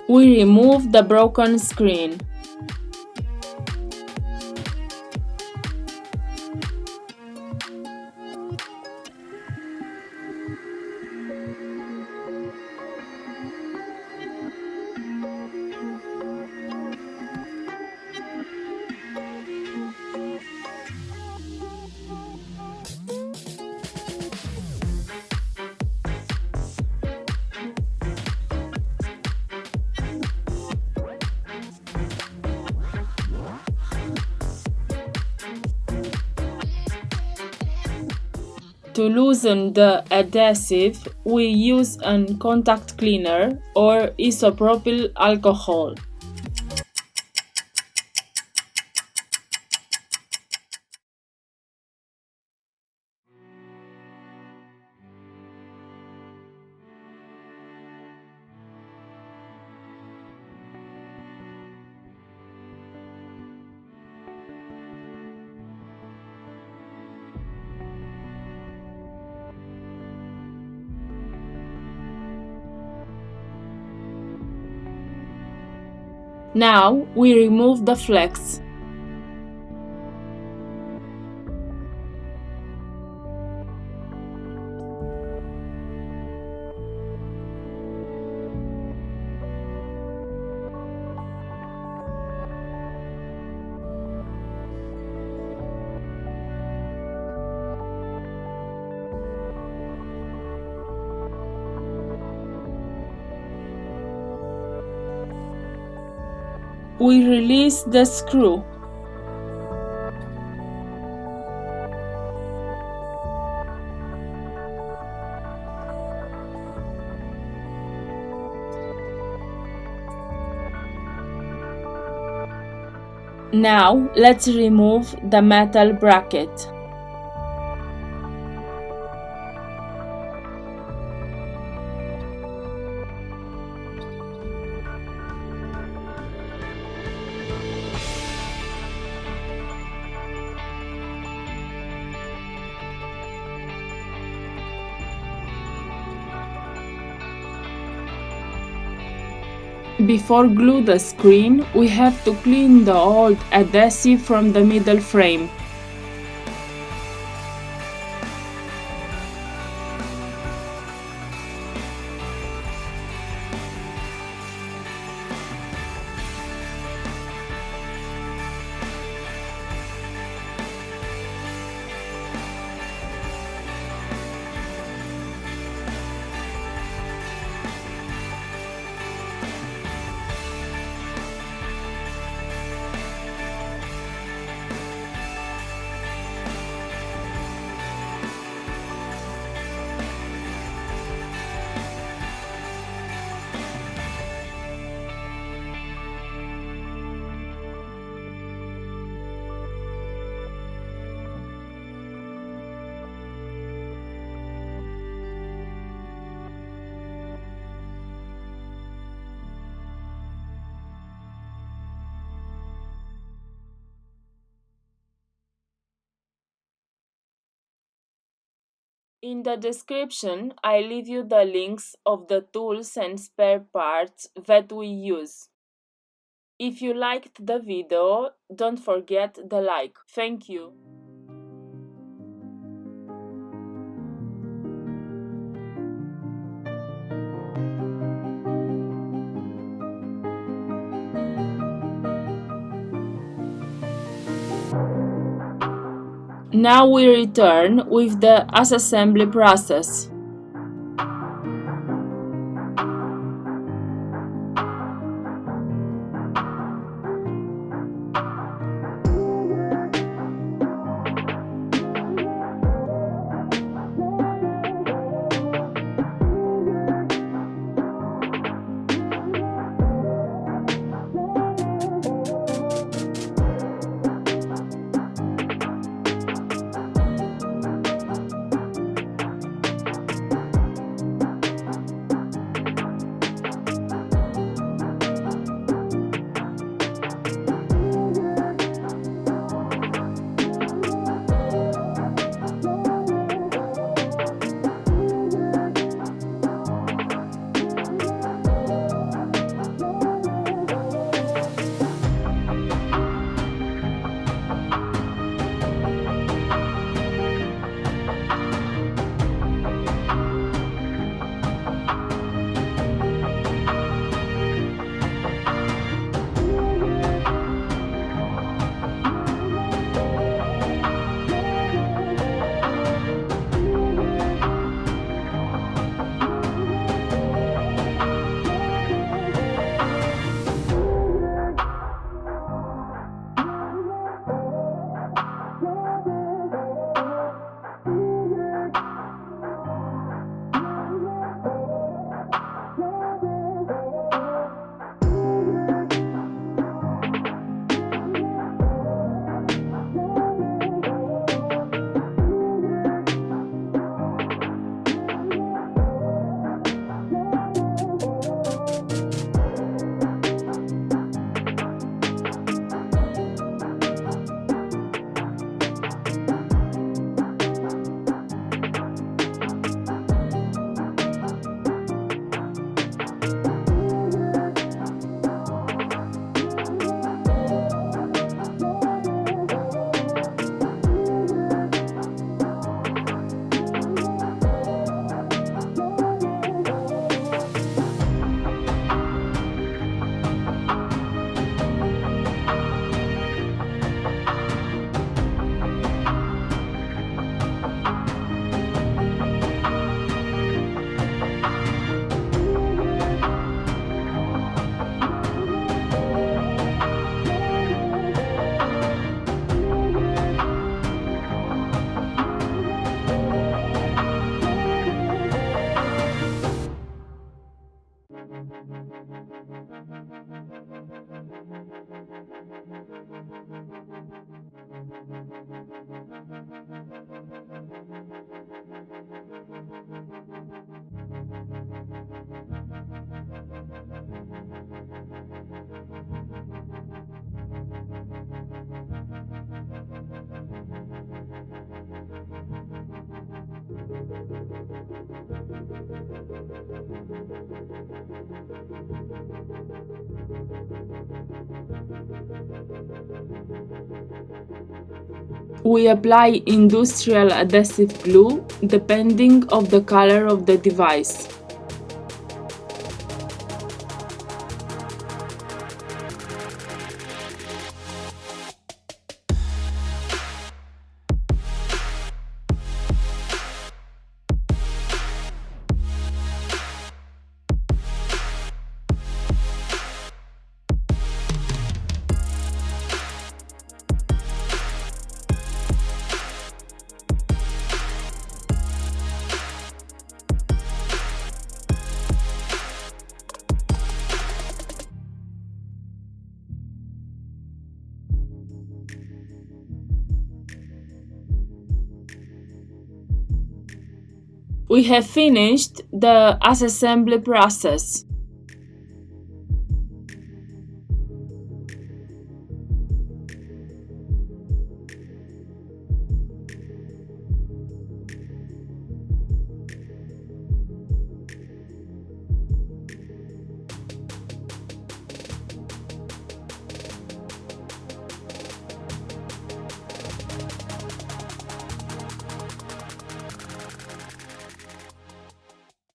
We remove the broken screen. To loosen the adhesive, we use a contact cleaner or isopropyl alcohol. Now we remove the flex. We release the screw. Now let's remove the metal bracket. Before glue the screen, we have to clean the old adhesive from the middle frame. In the description, I leave you the links of the tools and spare parts that we use. If you liked the video, don't forget the like. Thank you. Now we return with the assembly process. We apply industrial adhesive glue depending of the color of the device. We have finished the assembly process.